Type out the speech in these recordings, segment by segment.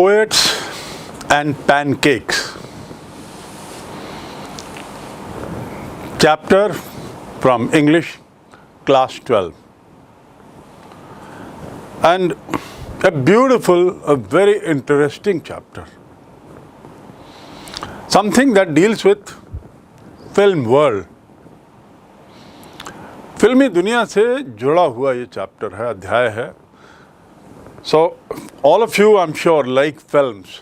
Poets and Pancakes. Chapter from English, class 12. And a beautiful, a very interesting chapter. Something that deals with film world. फिल्मी दुनिया से जुड़ा हुआ ये chapter है, अध्याय है. So all of you, I'm sure, like films.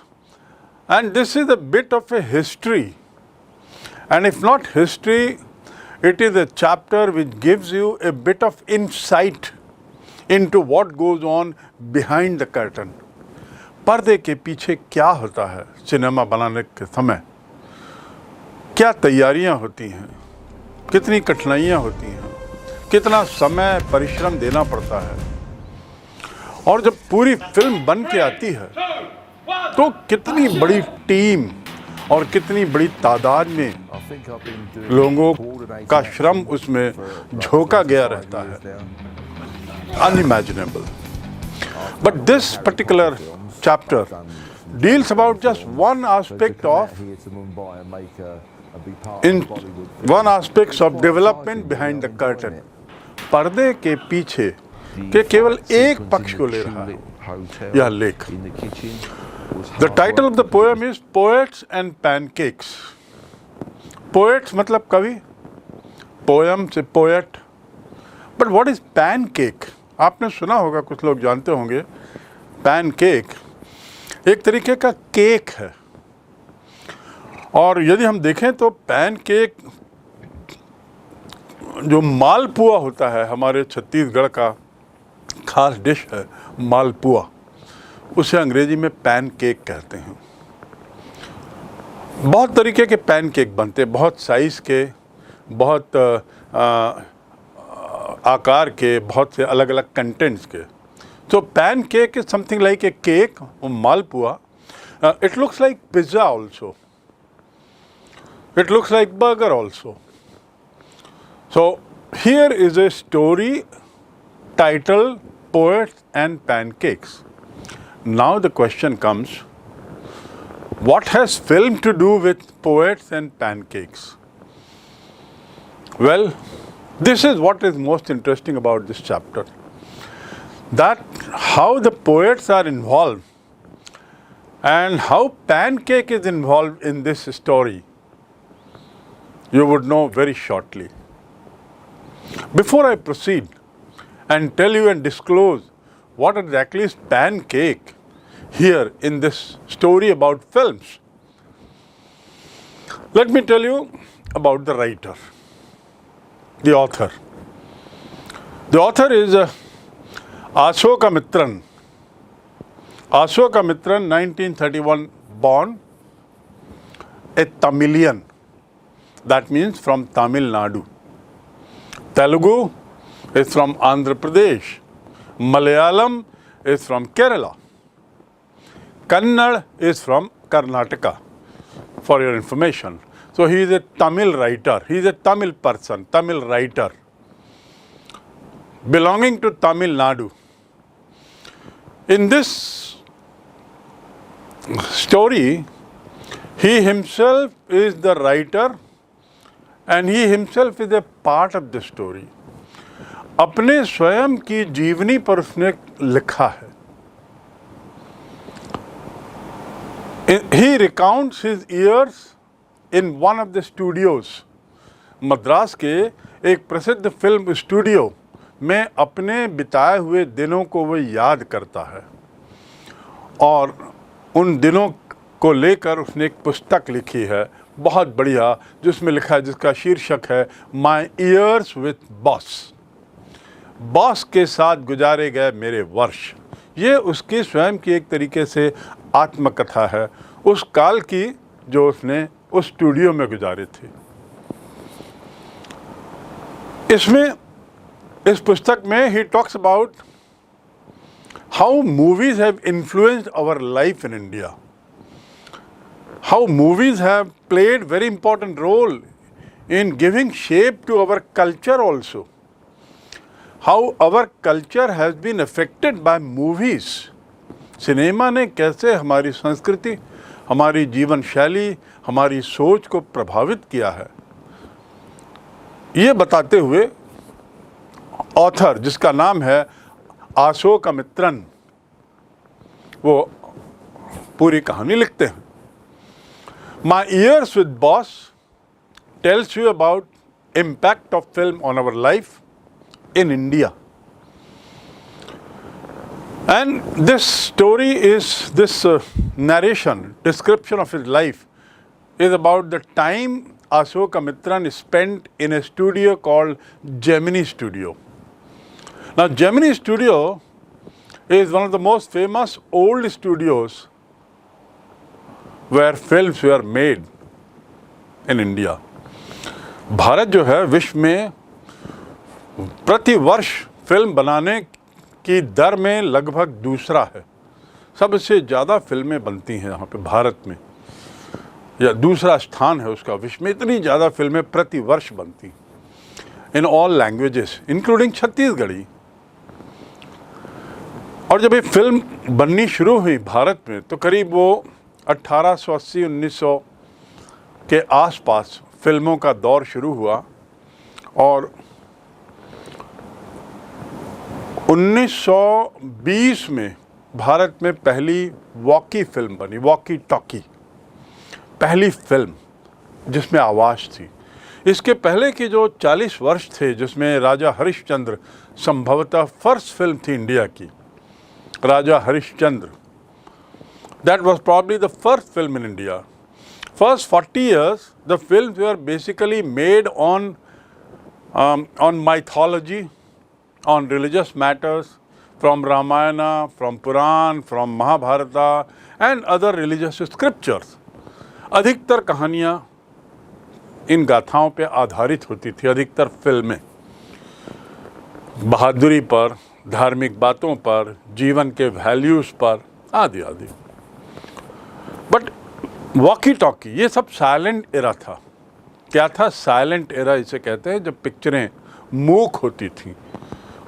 And this is a bit of a history. And if not history, it is a chapter which gives you a bit of insight into what goes on behind the curtain. पर्दे के पीछे क्या होता है cinema बनाने के समय, क्या तैयारियां होती हैं, कितनी कठिनाइयां होती हैं, कितना समय परिश्रम देना पड़ता है, और जब पूरी फिल्म बन के आती है तो कितनी बड़ी टीम और कितनी बड़ी तादाद में लोगों का श्रम उसमें झोंका गया रहता है. Unimaginable. But this particular chapter deals about just one aspect of development behind the curtain. पर्दे के पीछे के केवल एक पक्ष को ले रहा है यह लेख. The title of the poem is Poets and Pancakes. Poets मतलब कवि, poem से poet. But what is pancake? आपने सुना होगा, कुछ लोग जानते होंगे. Pancake एक तरीके का केक है. और यदि हम देखें तो पैनकेक जो मालपुआ होता है, हमारे छत्तीसगढ़ का खास डिश है मालपुआ, उसे अंग्रेजी में पैनकेक कहते हैं. बहुत तरीके के पैनकेक बनते हैं, बहुत साइज़ के, बहुत आकार के, बहुत से अलग अलग कंटेंट्स के. तो pancake is something like a cake, malpua. It looks like pizza also. It looks like burger also. So here is a story titled Poets and Pancakes. Now the question comes, what has film to do with poets and pancakes? Well, this is what is most interesting about this chapter. That how the poets are involved and how pancake is involved in this story, you would know very shortly. Before I proceed and tell you and disclose what exactly is pancake here in this story about films, let me tell you about the writer, the author. The author is Ashokamitran. Ashokamitran, 1931 born, a Tamilian. That means from Tamil Nadu. Telugu is from Andhra Pradesh. Malayalam is from Kerala. Kannada is from Karnataka, for your information. So he is a Tamil writer. He is a Tamil person, Tamil writer, belonging to Tamil Nadu. In this story, he himself is the writer and he himself is a part of the story. अपने स्वयं की जीवनी पर उसने लिखा है. He recounts his years in one of the studios. Madras के एक प्रसिद्ध फिल्म स्टूडियो में अपने बिताए हुए दिनों को वो याद करता है, और उन दिनों को लेकर उसने एक पुस्तक लिखी है बहुत बढ़िया, जिसमें लिखा है, जिसका शीर्षक है माई ईयर्स विथ बॉस. बॉस के साथ गुजारे गए मेरे वर्ष. ये उसकी स्वयं की एक तरीके से आत्मकथा है उस काल की जो उसने उस स्टूडियो में गुजारे थे. इसमें, इस पुस्तक में ही talks about how movies have influenced our life in India. How movies have played very important role in giving shape to our culture also. How our culture has been affected by movies cinema ने कैसे हमारी संस्कृति, हमारी जीवन शैली, हमारी सोच को प्रभावित किया है, ये बताते हुए ऑथर, जिसका नाम है अशोकमित्रन, वो पूरी कहानी लिखते हैं। My years with Boss tells you about impact of film on our life in India. And this story is, this narration, description of his life is about the time Ashokamitran spent in a studio called Gemini Studio. Now, Gemini Studio is one of the most famous old studios where films were made in India. Bharat जो है विश्व में प्रति वर्ष film बनाने की दर में लगभग दूसरा है। सबसे ज़्यादा फिल्में बनती हैं यहाँ पे भारत में, या दूसरा स्थान है उसका विश्व में। इतनी ज़्यादा फिल्में प्रति वर्ष बनती in all languages including Chhattisgarhi. और जब ये फिल्म बननी शुरू हुई भारत में तो करीब वो 1880-1900 के आसपास फिल्मों का दौर शुरू हुआ, और 1920 में भारत में पहली वॉकी फिल्म बनी, वॉकी टॉकी, पहली फिल्म जिसमें आवाज़ थी। इसके पहले की जो 40 वर्ष थे जिसमें राजा हरिश्चंद्र, संभवतः फर्स्ट फिल्म थी इंडिया की, राजा Harishchandra, that was probably the first film in India. First 40 years, the films were basically made on mythology, on religious matters, from Ramayana, from Puran, from Mahabharata and other religious scriptures. अधिकतर कहानियाँ इन गाथाओं पे आधारित होती थी, अधिकतर फिल्में बहादुरी पर, धार्मिक बातों पर, जीवन के वैल्यूज़ पर, आदि आदि। बट वॉकी टॉकी ये सब साइलेंट एरा था। क्या था? साइलेंट एरा इसे कहते हैं, जब पिक्चरें मूक होती थी,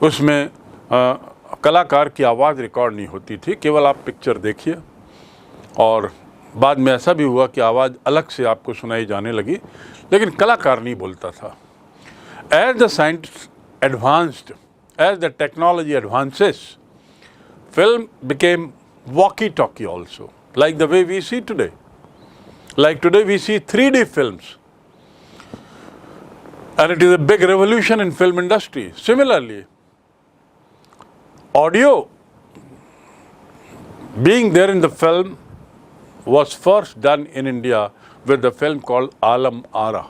उसमें कलाकार की आवाज़ रिकॉर्ड नहीं होती थी, केवल आप पिक्चर देखिए। और बाद में ऐसा भी हुआ कि आवाज़ अलग से आपको सुनाई जाने लगी, लेकिन कलाकार नहीं बोलता था। As the science advanced, as the technology advances, film became walkie-talkie also, like the way we see today. Like today we see 3D films, and it is a big revolution in film industry. Similarly, audio being there in the film was first done in India with the film called Alam Ara,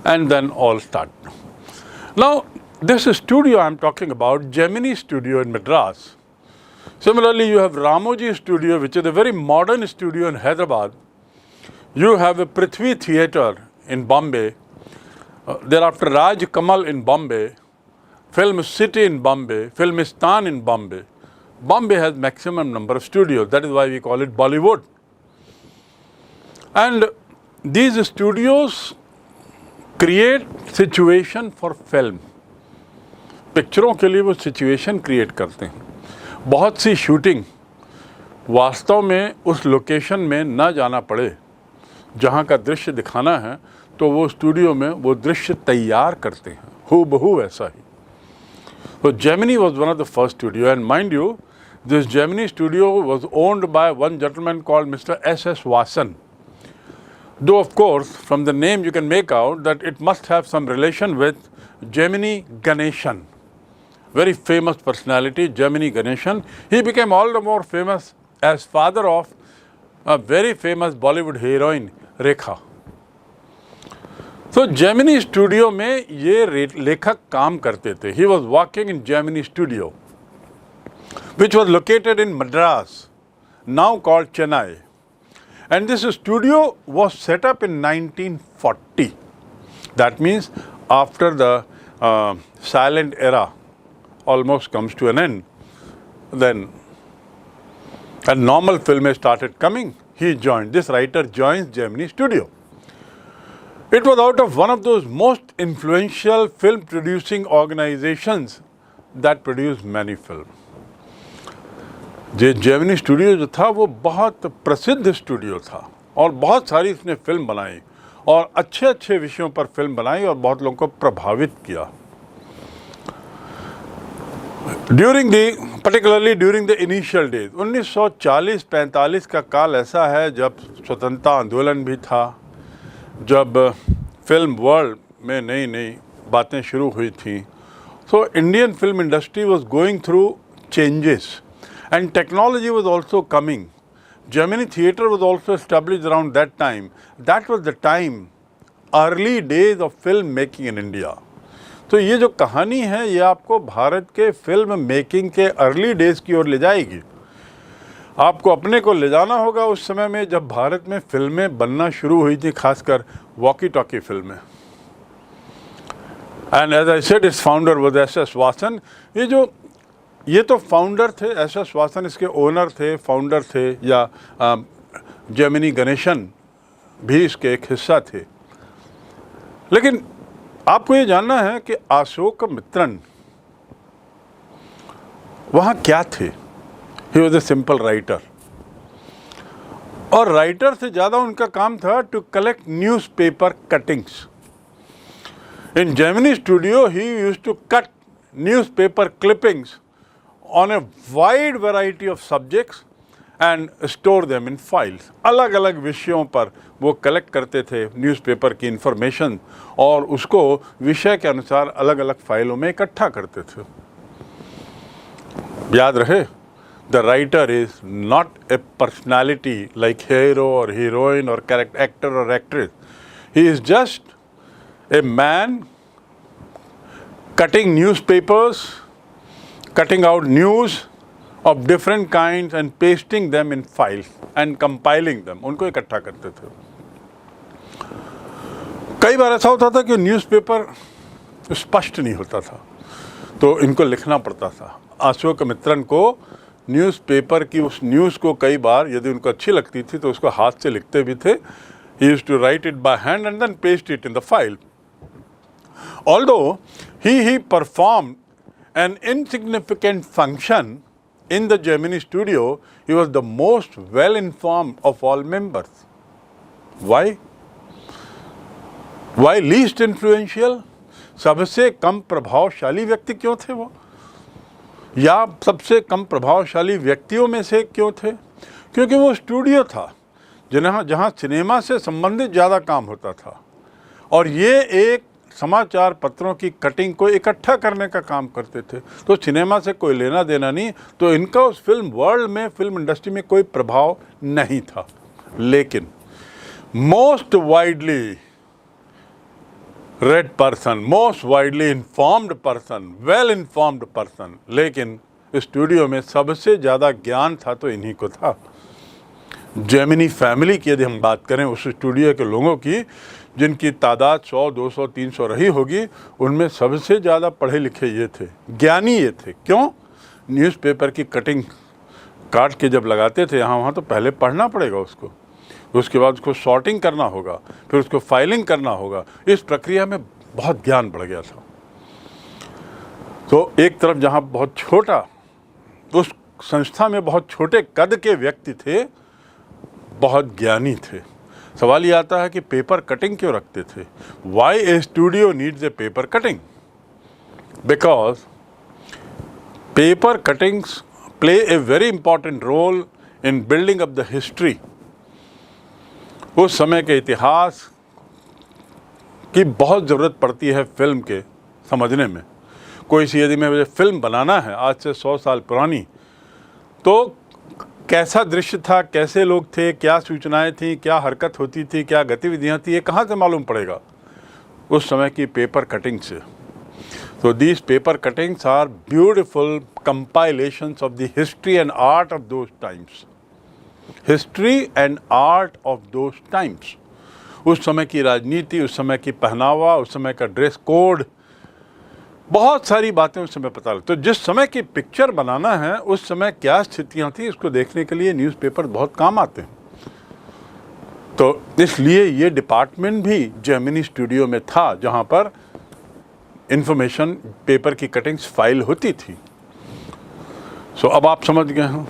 and then all started. Now, this studio I'm talking about, Gemini Studio in Madras. Similarly, you have Ramoji Studio, which is a very modern studio in Hyderabad. You have a Prithvi Theatre in Bombay. Thereafter, Raj Kamal in Bombay. Film City in Bombay. Filmistan in Bombay. Bombay has maximum number of studios. That is why we call it Bollywood. And these studios create situation for film. पिक्चरों के लिए वो situation create करते हैं। बहुत सी shooting वास्तव में उस लोकेशन में ना जाना पड़े जहाँ का दृश्य दिखाना है, तो वो स्टूडियो में वो दृश्य तैयार करते हैं, हूबहू वैसा ही। तो Gemini was one of the first studio, and mind you, this Gemini studio was owned by one gentleman called Mr. S.S. Vasan. Though of course from the name you can make out that it must have some relation with Gemini Ganeshan. Very famous personality, Gemini Ganeshan. He became all the more famous as father of a very famous Bollywood heroine, Rekha. So Gemini Studio में ये लेखक काम करते थे. He was working in Gemini Studio, which was located in Madras, now called Chennai. And this studio was set up in 1940. That means after the silent era almost comes to an end, then a normal film started coming. He joined, this writer joins Gemini Studio. It was out of one of those most influential film producing organizations that produce many films. ये Gemini studio जो था वो बहुत प्रसिद्ध studio था और बहुत सारी इसने फिल्म बनाई और अच्छे अच्छे विषयों पर फिल्म बनाई और बहुत लोगों को प्रभावित किया। particularly during the initial days, 1940-45 का काल ऐसा है जब स्वतंत्रता आंदोलन भी था, जब फिल्म वर्ल्ड में नई नई बातें शुरू हुई थी। So Indian film industry was going through changes and technology was also coming. Gemini Theatre was also established around that time. That was the time, early days of film making in India. तो ये जो कहानी है ये आपको भारत के film making के early days की ओर ले जाएगी। आपको अपने को ले जाना होगा उस समय में जब भारत में फिल्में बनना शुरू हुई थी, खासकर वॉकी टॉकी फिल्में। And as I said its founder was S S. Vasan. ये तो फाउंडर थे, एस.एस. वासन इसके ओनर थे, फाउंडर थे, या जेमिनी गणेशन भी इसके एक हिस्सा थे। लेकिन आपको ये जानना है कि अशोक मित्रन वहाँ क्या थे। He was a simple writer, और राइटर से ज़्यादा उनका काम था to collect newspaper cuttings. In Gemini studio, he used to cut newspaper clippings on a wide variety of subjects and store them in files. अलग अलग विषयों पर वो कलेक्ट करते थे न्यूज़पेपर की इंफॉर्मेशन और उसको विषय के अनुसार अलग अलग फाइलों में इकट्ठा करते थे। याद रहे, the writer is not a personality like hero or heroine or actor or actress. He is just a man cutting newspapers, cutting out news of different kinds and pasting them in files and compiling them. उनको इकट्ठा करते थे। कई बार ऐसा होता था कि newspaper स्पष्ट नहीं होता था तो इनको लिखना पड़ता था। अशोक मित्रन को न्यूज़पेपर की उस न्यूज़ को कई बार यदि उनको अच्छी लगती थी तो उसको हाथ से लिखते भी थे। He used to write it by hand and then paste it in the file. Although he performed an insignificant function in the Gemini studio, he was the most well-informed of all members. Why? Why least influential? सबसे कम प्रभावशाली व्यक्ति क्यों थे वो, या सबसे कम प्रभावशाली व्यक्तियों में से क्यों थे? क्योंकि वो स्टूडियो था जहाँ सिनेमा से संबंधित ज़्यादा काम होता था और ये एक समाचार पत्रों की कटिंग को इकट्ठा करने का काम करते थे। तो सिनेमा से कोई लेना देना नहीं, तो इनका उस फिल्म वर्ल्ड में, फिल्म इंडस्ट्री में कोई प्रभाव नहीं था। लेकिन most widely red person, most widely informed person, well informed person, लेकिन स्टूडियो में सबसे ज़्यादा ज्ञान था तो इन्हीं को था। जेमिनी फैमिली की यदि हम बात करें, उस स्टूडियो के लोगों की जिनकी तादाद 100, 200, 300 रही होगी, उनमें सबसे ज़्यादा पढ़े लिखे ये थे, ज्ञानी ये थे। क्यों? न्यूज़पेपर की कटिंग काट के जब लगाते थे यहाँ वहाँ, तो पहले पढ़ना पड़ेगा उसको, उसके बाद उसको सॉर्टिंग करना होगा, फिर उसको फाइलिंग करना होगा। इस प्रक्रिया में बहुत ज्ञान बढ़ गया था। तो एक तरफ जहाँ बहुत छोटा, उस संस्था में बहुत छोटे कद के व्यक्ति थे, बहुत ज्ञानी थे। सवाल ये आता है कि पेपर कटिंग क्यों रखते थे? Why a studio needs a paper cutting? Because paper cuttings play a very important role in building up the history. उस समय के इतिहास की बहुत ज़रूरत पड़ती है फिल्म के समझने में। कोई सी यदि मुझे फिल्म बनाना है आज से 100 साल पुरानी, तो कैसा दृश्य था, कैसे लोग थे, क्या सूचनाएं थी, क्या हरकत होती थी, क्या गतिविधियां थी, ये कहाँ से मालूम पड़ेगा? उस समय की पेपर कटिंग से। तो these paper cuttings are beautiful compilations of the history and art of those times. History and art of those times, उस समय की राजनीति, उस समय की पहनावा, उस समय का ड्रेस कोड, बहुत सारी बातें उस समय पता लगती। तो जिस समय की पिक्चर बनाना है उस समय क्या स्थितियां थी, इसको देखने के लिए न्यूज़पेपर बहुत काम आते हैं। तो इसलिए ये डिपार्टमेंट भी जेमिनी स्टूडियो में था जहां पर इंफॉर्मेशन, पेपर की कटिंग्स फाइल होती थी। सो अब आप समझ गए हो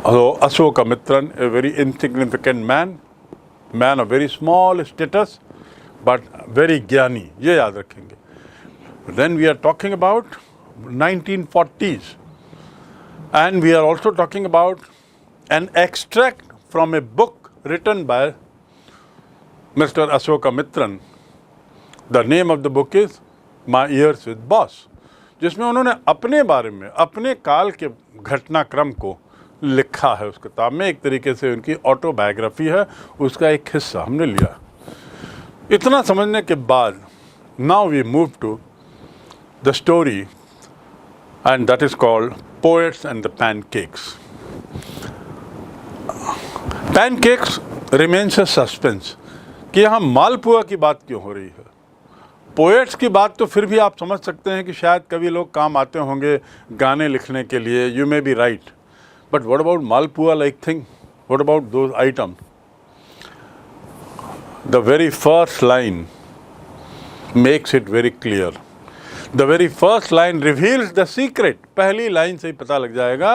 So Ashokamitran, a very insignificant man of very small status, but very ज्ञानी, ये याद रखेंगे. Then we are talking about 1940s, and we are also talking about an extract from a book written by Mr. Ashokamitran. The name of the book is My Years with Boss, जिसमें उन्होंने अपने बारे में, अपने काल के घटनाक्रम को लिखा है उस किताब में. एक तरीके से उनकी ऑटोबायोग्राफी है, उसका एक हिस्सा हमने लिया. इतना समझने के बाद now we move to the story, and that is called poets and the pancakes. Pancakes remains a suspense कि यहाँ मालपुआ की बात क्यों हो रही है. पोएट्स की बात तो फिर भी आप समझ सकते हैं कि शायद कभी लोग काम आते होंगे गाने लिखने के लिए, you may be right, but what about malpua like thing, what about those item. The very first line makes it very clear. The very first line reveals the secret. पहली लाइन से ही पता लग जाएगा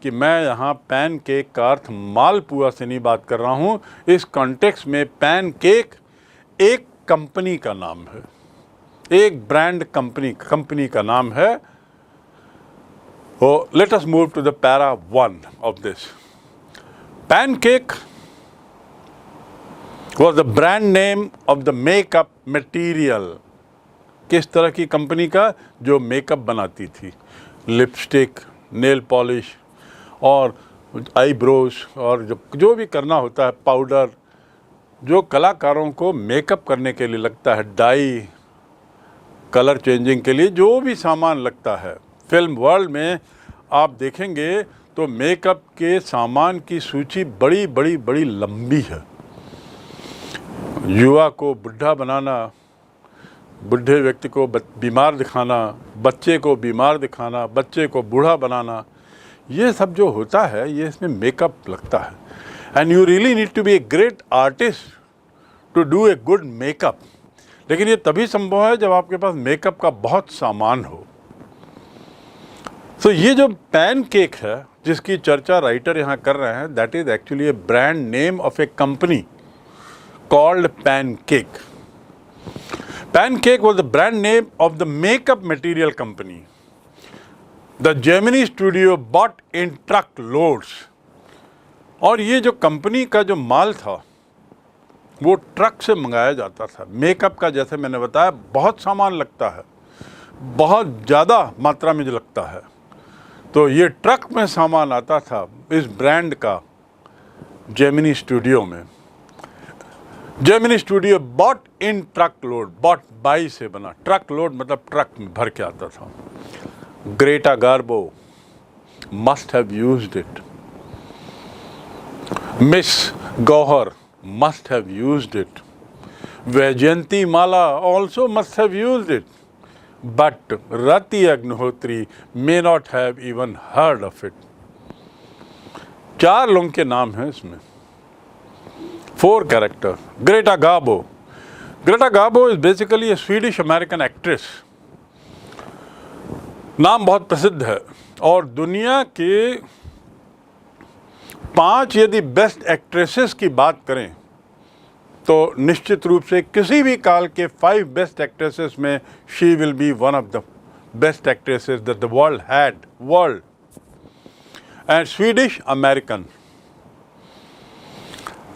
कि मैं यहाँ पैनकेक का अर्थ मालपुआ से नहीं बात कर रहा हूँ. इस कॉन्टेक्स्ट में पैनकेक एक कंपनी का नाम है, एक ब्रांड कंपनी का नाम है. So let us move to the para 1 of this. Pancake was the brand name of the makeup material. किस तरह की कंपनी का? जो मेकअप बनाती थी, लिपस्टिक, नेल पॉलिश और आईब्रोज और जो भी करना होता है, पाउडर, जो कलाकारों को मेकअप करने के लिए लगता है, डाई, कलर चेंजिंग के लिए जो भी सामान लगता है. फिल्म वर्ल्ड में आप देखेंगे तो मेकअप के सामान की सूची बड़ी लंबी है. युवा को बुढ़ा बनाना, बुढ़े व्यक्ति को बीमार दिखाना, बच्चे को बीमार दिखाना, बच्चे को बूढ़ा बनाना, ये सब जो होता है ये इसमें मेकअप लगता है. And you really need to be a great artist to do a good makeup. लेकिन ये तभी संभव है जब आपके पास मेकअप का बहुत सामान हो. तो ये जो पैनकेक है जिसकी चर्चा राइटर यहाँ कर रहे हैं, that is actually A brand name of A company called Pancake. Pancake was the brand name of the makeup material company. The Gemini studio bought in truck loads. और ये जो कंपनी का जो माल था वो ट्रक से मंगाया जाता था. मेकअप का जैसे मैंने बताया बहुत सामान लगता है, बहुत ज़्यादा मात्रा में जो लगता है, तो ये ट्रक में सामान आता था इस ब्रांड का जेमिनी स्टूडियो में. Gemini studio bought in truck load, bought by से बना, ट्रक लोड मतलब ट्रक में भर के आता था. Greta Garbo must have used it. Miss Gauhar must have used it. Vyjayanthimala also must have used it. But Rati Agnihotri may not have even heard of it. 4 लोगों के नाम हैं इसमें, 4 characters. Greta Garbo. Greta Garbo is basically a Swedish American actress. नाम बहुत प्रसिद्ध है और दुनिया के 5 यदि बेस्ट एक्ट्रेसेस की बात करें तो निश्चित रूप से किसी भी काल के 5 बेस्ट एक्ट्रेसेस में she will be one of the best actresses that the world had. And Swedish American.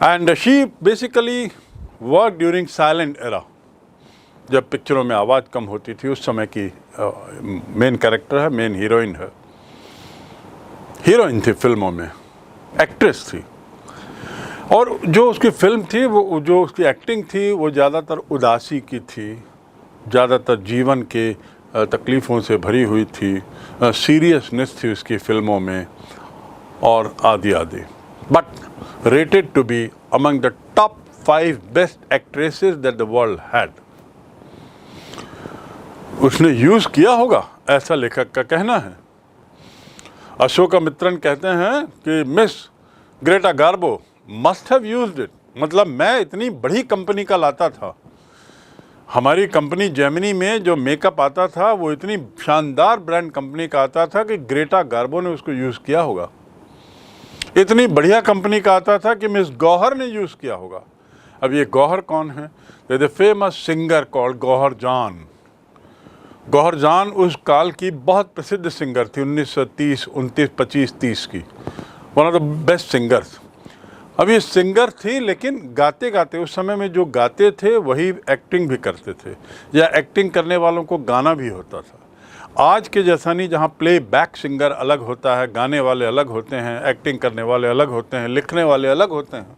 And she basically worked during silent era. जब पिक्चरों में आवाज़ कम होती थी उस समय की मेन कैरेक्टर है, मेन हीरोइन है. हीरोइन थी फिल्मों में, एक्ट्रेस थी. और जो उसकी फिल्म थी, वो जो उसकी एक्टिंग थी वो ज़्यादातर उदासी की थी, ज़्यादातर जीवन के तकलीफ़ों से भरी हुई थी. सीरियसनेस थी उसकी फिल्मों में और आदि आदि. But rated to be among the top 5 best actresses that the world had. उसने यूज़ किया होगा ऐसा लेखक का कहना है. अशोकामित्रन कहते हैं कि miss Greta Garbo must have used it. मतलब मैं इतनी बड़ी कंपनी का लाता था, हमारी कंपनी जेमिनी में जो मेकअप आता था वो इतनी शानदार ब्रांड कंपनी का आता था कि ग्रेटा गार्बो ने उसको यूज़ किया होगा. इतनी बढ़िया कंपनी का आता था कि मिस गौहर ने यूज़ किया होगा। अब ये गौहर कौन है? The famous singer called Gauhar Jaan. Gauhar जान उस काल की बहुत प्रसिद्ध सिंगर थी, 1930, 29, 25, 30 की, one of the best singers. अब ये सिंगर थी, लेकिन गाते गाते उस समय में जो गाते थे वही एक्टिंग भी करते थे, या एक्टिंग करने वालों को गाना भी होता था। आज के जैसा नहीं, जहाँ प्ले बैक सिंगर अलग होता है, गाने वाले अलग होते हैं, एक्टिंग करने वाले अलग होते हैं, लिखने वाले अलग होते हैं।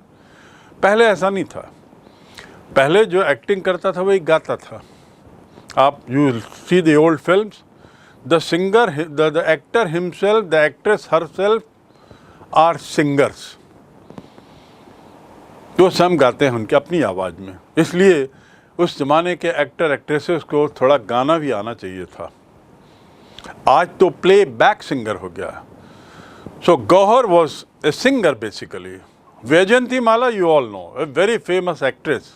पहले ऐसा नहीं था। पहले जो एक्टिंग करता था वही गाता था। आप you see the old films, the singer, the actor himself, the actress herself are singers. जो स्वयं गाते हैं उनकी अपनी आवाज़ में। इसलिए उस ज़माने के एक्टर एक्ट्रेसेस को थोड़ा गाना भी आना चाहिए था। आज तो प्ले बैक सिंगर हो गया। सो Gauhar was a singer basically. Vaijayanti Mala, you all know, a very famous actress.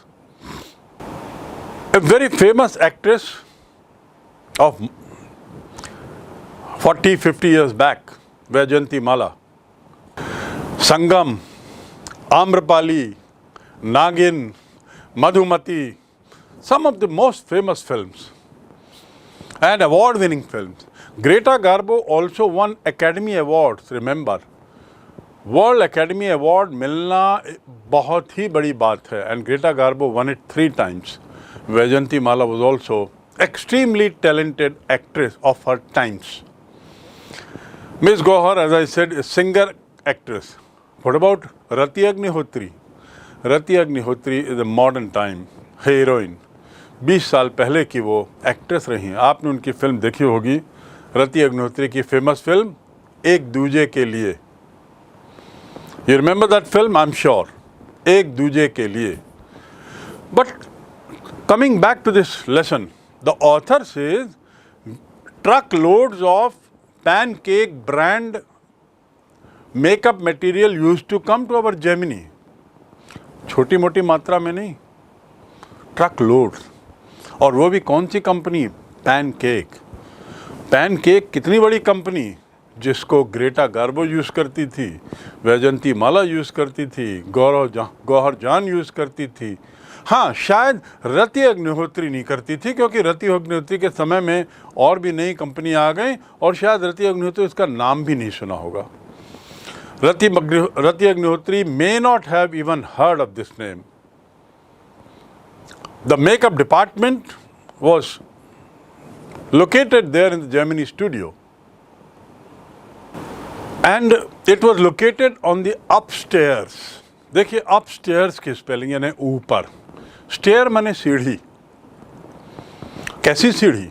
A very famous actress of 40, 50 years back, Vaijayanti Mala. Sangam, Amrapali, Nagin, Madhumati, some of the most famous films and award-winning films. Greta Garbo also won Academy Awards, remember. World academy award मिलना बहुत ही बड़ी बात है, and Greta Garbo won it 3 times. Vyjayanthimala was also extremely talented actress of her times. Miss Gauhar, as I said, is singer actress. What about Rati Agnihotri? Rati Agnihotri is a modern time heroine. 20 साल पहले की वो actress रही हैं। आपने उनकी film देखी होगी, रति अग्निहोत्री की फेमस फिल्म एक दूजे के लिए। You remember that film? I'm sure. एक दूजे के लिए. But coming back to this lesson, the author says truckloads of pancake brand makeup material used to come to our Gemini. छोटी मोटी मात्रा में नहीं, truckloads. और वो भी कौन सी कंपनी? पैनकेक। पैनकेक कितनी बड़ी कंपनी, जिसको ग्रेटा गार्बो यूज़ करती थी, वैजयंती माला यूज़ करती थी, गौहर जान यूज़ करती थी। हाँ, शायद रति अग्निहोत्री नहीं करती थी, क्योंकि रति अग्निहोत्री के समय में और भी नई कंपनी आ गई, और शायद रति अग्निहोत्री उसका नाम भी नहीं सुना होगा। रति Agnihotri may not have even heard of this name. The makeup department was located there in the Gemini studio. And it was located on the upstairs. देखिए upstairs की स्पेलिंग यानी ऊपर, स्टेयर माने सीढ़ी। कैसी सीढ़ी?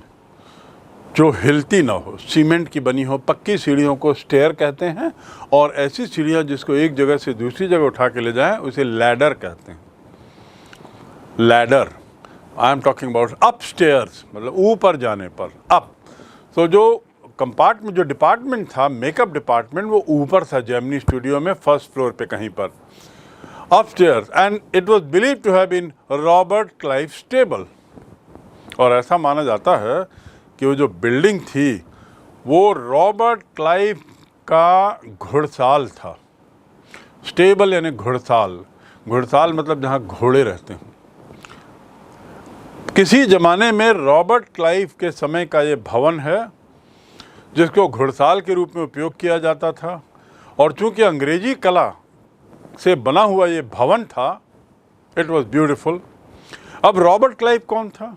जो हिलती ना हो, सीमेंट की बनी हो, पक्की सीढ़ियों को स्टेयर कहते हैं, और ऐसी सीढ़ियाँ जिसको एक जगह से दूसरी जगह उठा के ले जाएं उसे लैडर कहते हैं। Ladder, I am talking about upstairs, मतलब ऊपर जाने पर, अप। तो जो कंपार्टमेंट, जो डिपार्टमेंट था, मेकअप डिपार्टमेंट, वो ऊपर था जेमिनी स्टूडियो में, फर्स्ट फ्लोर पे कहीं पर, upstairs. And it was believed to have been Robert Clive stable. और ऐसा माना जाता है कि वो जो बिल्डिंग थी वो रॉबर्ट क्लाइव का घुड़साल था। स्टेबल यानी घुड़साल, घुड़साल मतलब जहाँ घोड़े रहते हैं। किसी ज़माने में रॉबर्ट क्लाइव के समय का ये भवन है, जिसको घुड़साल के रूप में उपयोग किया जाता था। और चूंकि अंग्रेजी कला से बना हुआ ये भवन था, इट वॉज ब्यूटिफुल। अब रॉबर्ट क्लाइव कौन था?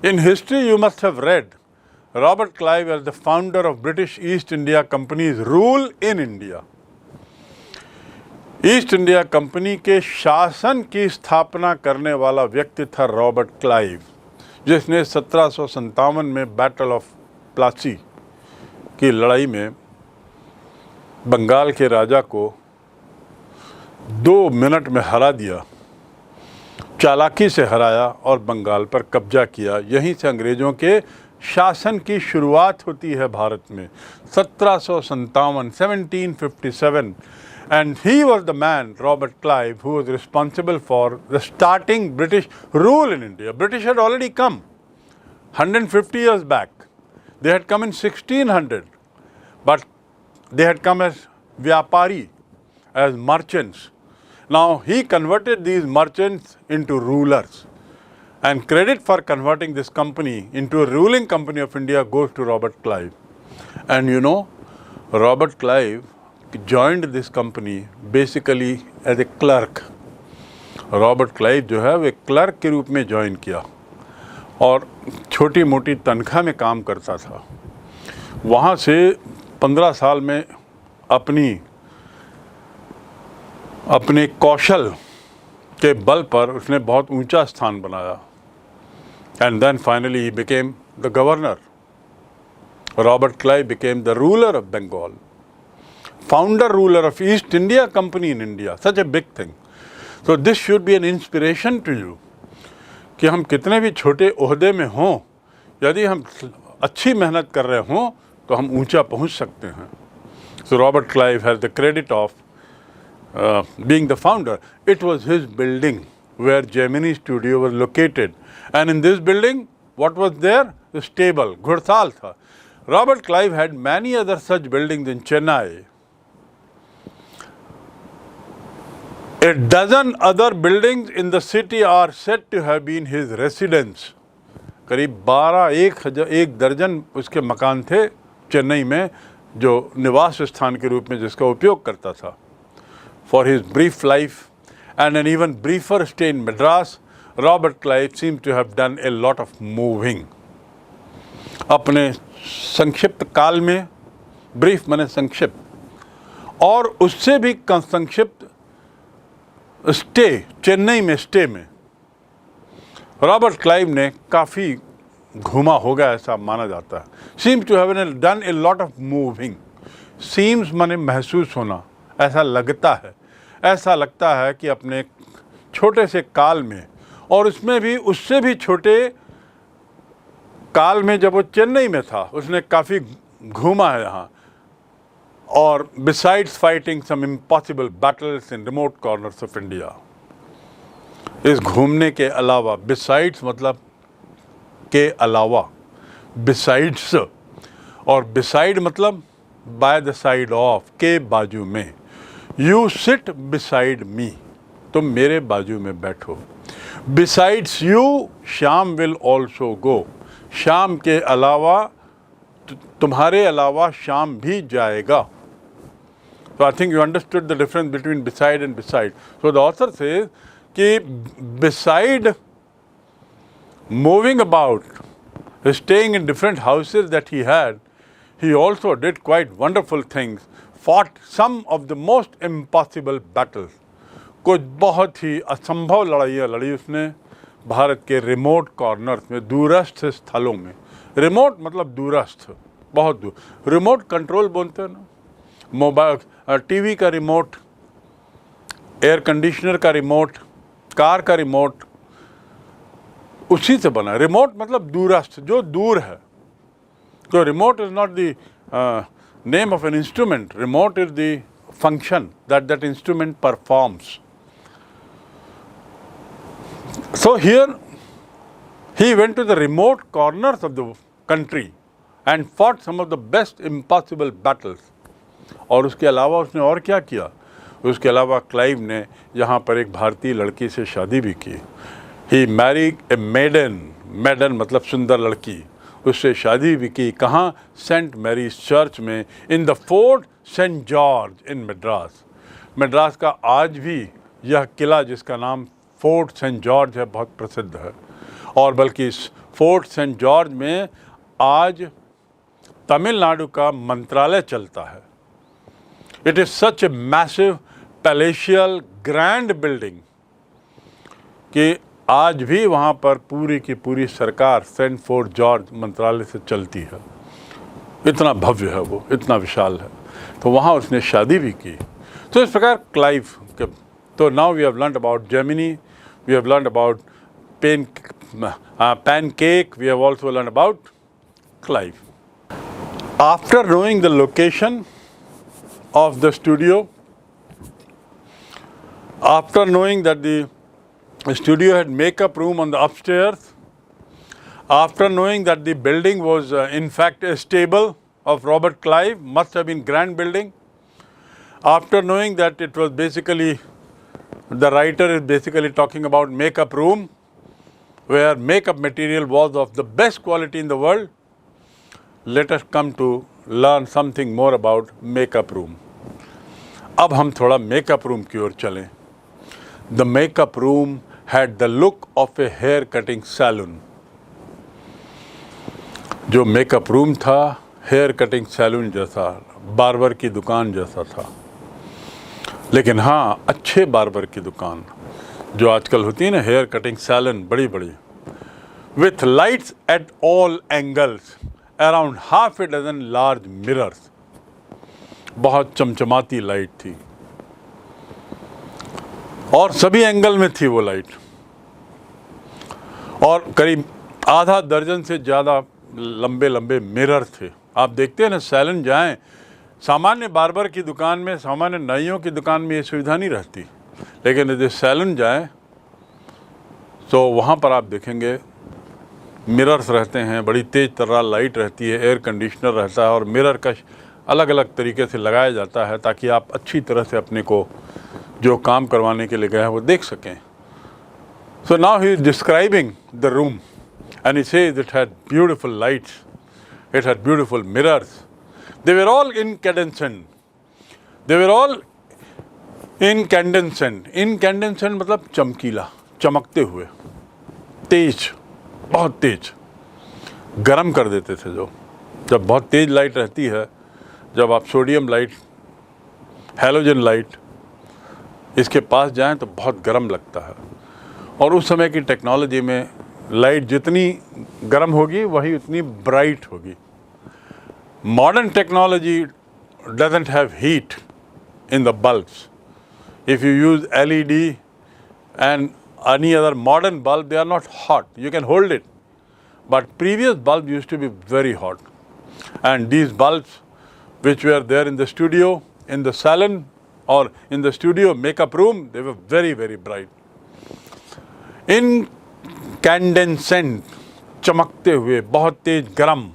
In history you must have read Robert Clive as the founder of British East India companies rule in India. East India company के शासन की स्थापना करने वाला व्यक्ति था रॉबर्ट क्लाइव, जिसने 1757 में बैटल ऑफ प्लासी की लड़ाई में बंगाल के राजा को 2 मिनट में हरा दिया, चालाकी से हराया और बंगाल पर कब्जा किया। यहीं से अंग्रेज़ों के शासन की शुरुआत होती है भारत में, 1757, 1757। And he was the man, Robert Clive, who was responsible for the starting British rule in India. British had already come 150 years back. They had come in 1600, but they had come as vyapari, as merchants. Now he converted these merchants into rulers, and credit for converting this company into a ruling company of India goes to Robert Clive. And you know, Robert Clive joined this company basically as a clerk. Robert Clive जो है वो clerk के रूप में join किया और छोटी मोटी तनख्वाह में काम करता था। वहाँ से 15 साल में अपने कौशल के बल पर उसने बहुत ऊंचा स्थान बनाया। And then finally he became the governor. Robert Clive became the ruler of Bengal, founder ruler of East India company in India. Such a big thing. So this should be an inspiration to you कि हम कितने भी छोटे ओहदे में हों, यदि हम अच्छी मेहनत कर रहे हों तो हम ऊंचा पहुंच सकते हैं। So Robert Clive has the credit of being the founder. It was his building where Gemini Studio was located, and in this building, what was there? The stable, घुड़साल था। Robert Clive had many other such buildings in Chennai. A dozen other buildings in the city are said to have been his residence. करीब 1 दर्जन उसके मकान थे चेन्नई में जो निवास स्थान के रूप में जिसका उपयोग करता था। For his brief life and an even briefer stay in Madras, Robert Clive seems to have done a lot of moving. अपने संक्षिप्त काल में, ब्रीफ माने संक्षिप्त, और उससे भी संक्षिप्त स्टे, चेन्नई में स्टे में रॉबर्ट क्लाइव ने काफ़ी घूमा होगा ऐसा माना जाता है। Seems to have done a lot of moving. Seems माने महसूस होना, ऐसा लगता है कि अपने छोटे से काल में, और उसमें भी उससे भी छोटे काल में जब वो चेन्नई में था उसने काफ़ी घूमा है यहाँ। और besides fighting some impossible battles in remote corners of India, इस घूमने के अलावा, besides मतलब के अलावा, besides, और beside मतलब by the side of, के बाजू में। You sit beside me, तुम मेरे बाजू में बैठो। Besides you, Shyam will also go, Shyam के अलावा, तुम्हारे अलावा श्याम भी जाएगा। So I think you understood the difference between beside and beside. So the author says कि beside moving about, staying in different houses that he had, he also did quite wonderful things, fought some of the most impossible battles. कुछ बहुत ही असंभव लड़ाइयाँ लड़ी उसने भारत के remote corners में, दूरस्थ स्थलों में। रिमोट मतलब दूरस्थ, बहुत दूर। रिमोट कंट्रोल बोलते हैं ना, मोबाइल, टीवी का रिमोट, एयर कंडीशनर का रिमोट, कार का रिमोट, उसी से बना। रिमोट मतलब दूरस्थ, जो दूर है। तो remote is not the name of an instrument, remote is the function that instrument performs. So here he went to the remote corners of the country and fought some of the best impossible battles. और उसके अलावा उसने और क्या किया? उसके अलावा Clive ने यहाँ पर एक भारतीय लड़की से शादी भी की। He married a maiden, maiden मतलब सुंदर लड़की, उससे शादी भी की। कहाँ? सेंट मैरीज चर्च में, in the fort Saint George इन मद्रास। मद्रास का आज भी यह किला जिसका नाम फोर्ट सेंट जॉर्ज है बहुत प्रसिद्ध है। और बल्कि इस फोर्ट सेंट जॉर्ज में आज तमिलनाडु का मंत्रालय चलता है। It is such a massive palatial grand building कि आज भी वहाँ पर पूरी की पूरी सरकार सेंट फोर्ट जॉर्ज मंत्रालय से चलती है। इतना भव्य है वो, इतना विशाल है। तो वहाँ उसने शादी भी की। तो इस प्रकार क्लाइव के, तो now we have learned about Gemini, we have learned about pancake, we have also learned about Clive. After knowing the location of the studio, after knowing that the studio had makeup room on the upstairs, after knowing that the building was in fact a stable of Robert Clive, must have been grand building, After knowing that it was basically, the writer is basically talking about makeup room, where makeup material was of the best quality in the world, let us come to learn something more about makeup room. अब हम थोड़ा makeup room की ओर चलें. The makeup room had the look of a hair cutting salon. जो makeup room था hair cutting salon जैसा, barber की दुकान जैसा था. लेकिन हाँ, अच्छे बार्बर की दुकान जो आजकल होती है ना, हेयर कटिंग सैलून बड़ी बड़ी, with lights at all angles, around half a dozen large mirrors. बहुत चमचमाती लाइट थी और सभी एंगल में थी वो लाइट, और करीब आधा दर्जन से ज़्यादा लंबे लंबे मिरर थे. आप देखते हैं ना, सैलून जाएं, सामान्य बार्बर की दुकान में, सामान्य नाइयों की दुकान में ये सुविधा नहीं रहती, लेकिन यदि सैलून जाएं तो वहाँ पर आप देखेंगे मिरर्स रहते हैं, बड़ी तेज़ तर्रार लाइट रहती है, एयर कंडीशनर रहता है, और मिरर का अलग अलग तरीके से लगाया जाता है ताकि आप अच्छी तरह से अपने को जो काम करवाने के लिए गए हैं वो देख सकें. So now he is describing the room and he says it had beautiful lights, it had beautiful mirrors. They were all incandescent. They were all incandescent. Incandescent मतलब चमकीला, चमकते हुए, तेज, बहुत तेज, गरम कर देते थे. जो जब बहुत तेज लाइट रहती है, जब आप सोडियम लाइट, हैलोजन लाइट इसके पास जाएं तो बहुत गरम लगता है. और उस समय की टेक्नोलॉजी में लाइट जितनी गरम होगी वही उतनी ब्राइट होगी. Modern technology doesn't have heat in the bulbs. If you use LED and any other modern bulb, they are not hot. You can hold it. But previous bulbs used to be very hot. And these bulbs which were there in the studio, in the salon or in the studio makeup room, they were very, very bright. Incandescent, चमकते हुए, बहुत तेज गरम.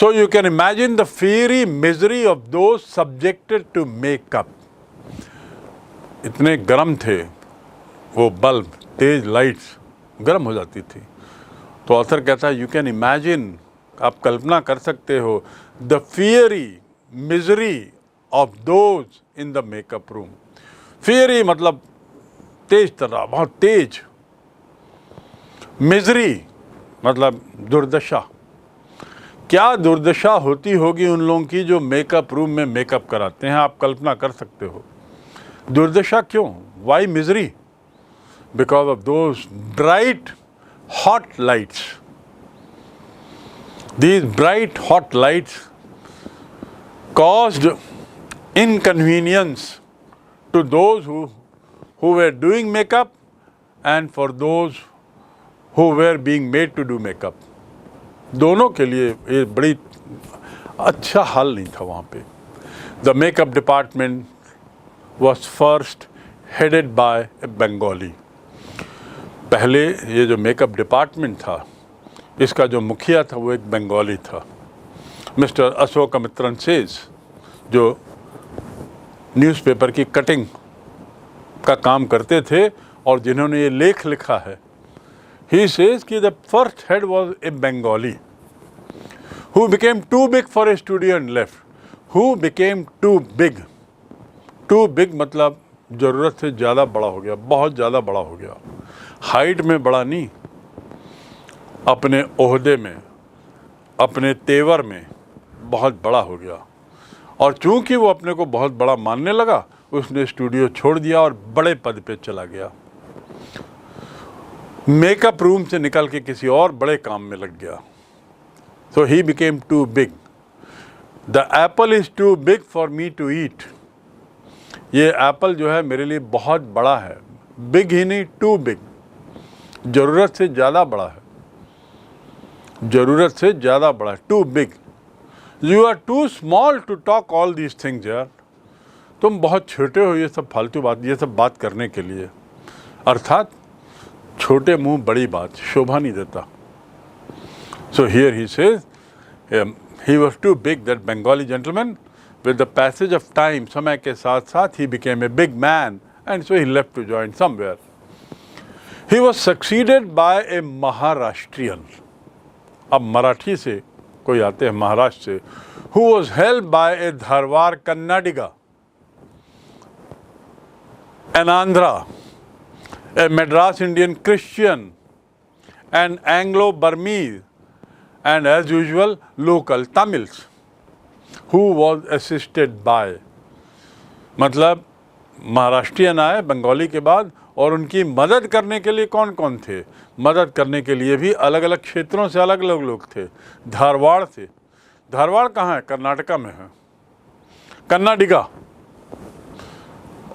So you can imagine the fiery misery of those subjected to makeup. इतने गर्म थे वो bulb, तेज lights गर्म हो जाती थी. तो ऑथर कहता है, यू कैन इमेजिन, आप कल्पना कर सकते हो, the fiery misery of those in the makeup room. Fiery मतलब तेज तरह, बहुत तेज. मिजरी मतलब दुर्दशा. क्या दुर्दशा होती होगी उन लोगों की जो मेकअप रूम में मेकअप कराते हैं, आप कल्पना कर सकते हो. दुर्दशा क्यों? Why misery? Because of those bright hot lights. These bright hot lights caused inconvenience to those who were doing makeup and for those who were being made to do makeup. दोनों के लिए ये बड़ी अच्छा हाल नहीं था वहाँ पे. The makeup department was first headed by ए बंगाली. पहले ये जो मेकअप डिपार्टमेंट था, इसका जो मुखिया था वो एक बंगाली था, मिस्टर अशोक मित्रन सेज, जो न्यूज़पेपर की कटिंग का काम करते थे और जिन्होंने ये लेख लिखा है. He says कि the first head was a Bengali who became too big for a studio and left. Who became too big? Too big मतलब ज़रूरत से ज़्यादा बड़ा हो गया, बहुत ज़्यादा बड़ा हो गया. हाइट में बड़ा नहीं, अपने ओहदे में, अपने तेवर में बहुत बड़ा हो गया. और चूंकि वो अपने को बहुत बड़ा मानने लगा, उसने स्टूडियो छोड़ दिया और बड़े पद पे चला गया. मेकअप रूम से निकल के किसी और बड़े काम में लग गया. सो he became to big. The Apple is to big for me to eat. ये एप्पल जो है मेरे लिए बहुत बड़ा है. बिग ही नहीं, टू बिग, ज़रूरत से ज़्यादा बड़ा है, ज़रूरत से ज़्यादा बड़ा है. Too big. You are too small to talk all these things यार. तुम बहुत छोटे हो ये सब फालतू बात, ये सब बात करने के लिए. अर्थात छोटे मुंह बड़ी बात शोभा नहीं देता. So here he says he was too big. That Bengali gentleman with the passage of time, समय के साथ साथ he became a big man and so he left to join somewhere. He was succeeded by a Maharashtrian. अब मराठी से कोई आते हैं महाराष्ट्र से, who was held by a Dharwar Kannadiga, an Andhra, a Madras Indian Christian, an Anglo-Burmese, and as usual local Tamils, who was assisted by. मतलब महाराष्ट्रियन आए बंगाली के बाद और उनकी मदद करने के लिए कौन कौन थे? मदद करने के लिए भी अलग अलग क्षेत्रों से अलग अलग लोग थे। धारवाड़ से, धारवाड़ कहाँ है? कर्नाटका में है। कन्नाडिगा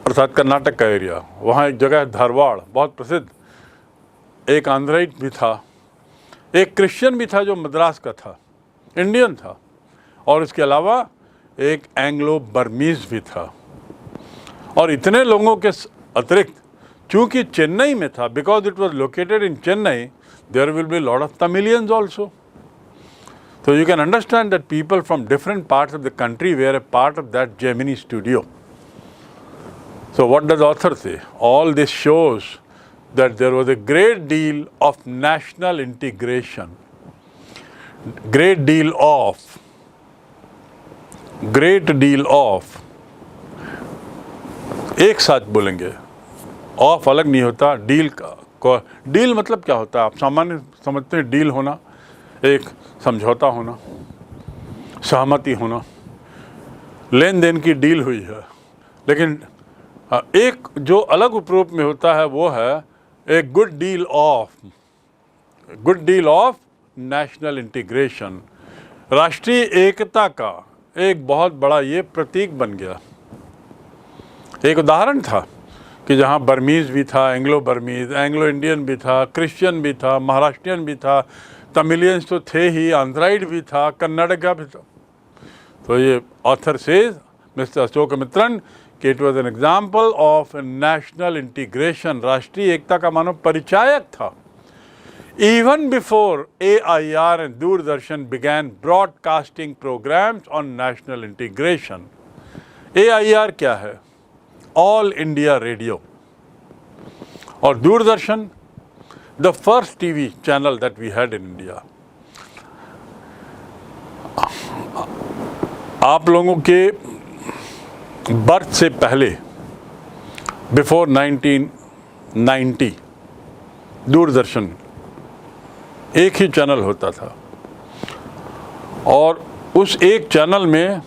अर्थात कर्नाटक का एरिया, वहाँ एक जगह है धारवाड़, बहुत प्रसिद्ध। एक आंध्राइट भी था, एक क्रिश्चियन भी था जो मद्रास का था, इंडियन था, और इसके अलावा एक एंग्लो बर्मीज भी था। और इतने लोगों के अतिरिक्त चूँकि चेन्नई में था, because it was located in Chennai, there will be lot of Tamilians also. So you can understand that people from different parts of the country were a part of that Gemini studio. So what does the author say? All this shows that there was a great deal of national integration, great deal of, एक साथ बोलेंगे, of अलग नहीं होता, deal का, deal मतलब क्या होता है? आप सामान्य समझते हैं डील होना, एक समझौता होना, सहमति होना, लेन देन की डील हुई है। लेकिन एक जो अलग उपरूप में होता है वो है एक good deal of national integration, राष्ट्रीय एकता का एक बहुत बड़ा ये प्रतीक बन गया। एक उदाहरण था कि जहाँ बर्मीज़ भी था, एंग्लो बर्मीज़, एंग्लो इंडियन भी था, क्रिश्चियन भी था, महाराष्ट्रियन भी था, तमिलियंस तो थे ही, आंध्राइड भी था, कन्नाडिगा भी था। तो ये author says, mister Ashok Mitran, कि it was an example of national integration, राष्ट्रीय एकता का मानो परिचायक था। Even before AIR and Doordarshan began broadcasting programs on national integration. AIR क्या है? All India Radio. और Doordarshan, the first TV channel that we had in India. आप लोगों के बर्थ से पहले, before 1990, दूरदर्शन एक ही चैनल होता था और उस एक चैनल में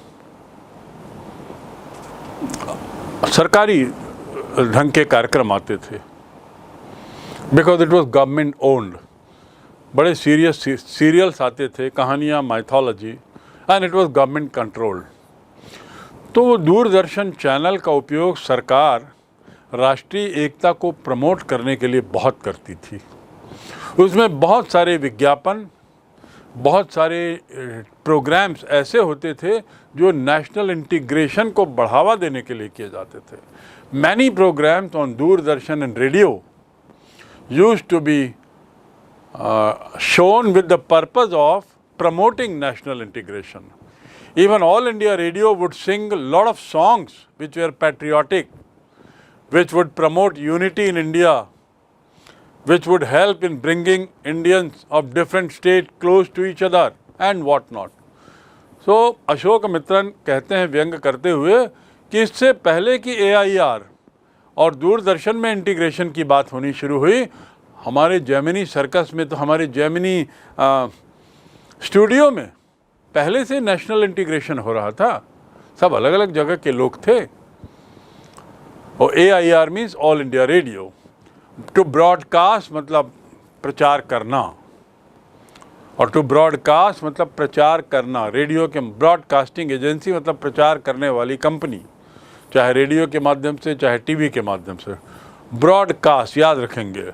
सरकारी ढंग के कार्यक्रम आते थे, because it was government owned. बड़े सीरियस सीरियल्स आते थे, कहानियाँ, mythology, and it was government controlled. तो वो दूरदर्शन चैनल का उपयोग सरकार राष्ट्रीय एकता को प्रमोट करने के लिए बहुत करती थी। उसमें बहुत सारे विज्ञापन, बहुत सारे प्रोग्राम्स ऐसे होते थे जो नेशनल इंटीग्रेशन को बढ़ावा देने के लिए किए जाते थे। Many programs on Doordarshan and radio used to be shown with the purpose of promoting national integration. Even All India Radio would sing a lot of songs which were patriotic, which would promote unity in India, which would help in bringing Indians of different states close to each other and what not. So Ashok Mitran कहते हैं व्यंग करते हुए कि इससे पहले कि AIR और दूरदर्शन में इंटीग्रेशन की बात होनी शुरू हुई, हमारे जेमिनी सर्कस में, तो हमारे जेमिनी स्टूडियो में पहले से नेशनल इंटीग्रेशन हो रहा था। सब अलग अलग जगह के लोग थे। और AIR means all India radio. To broadcast मतलब प्रचार करना, और टू ब्रॉडकास्ट मतलब प्रचार करना। रेडियो के ब्रॉडकास्टिंग एजेंसी मतलब प्रचार करने वाली कंपनी, चाहे रेडियो के माध्यम से चाहे टीवी के माध्यम से। ब्रॉडकास्ट याद रखेंगे,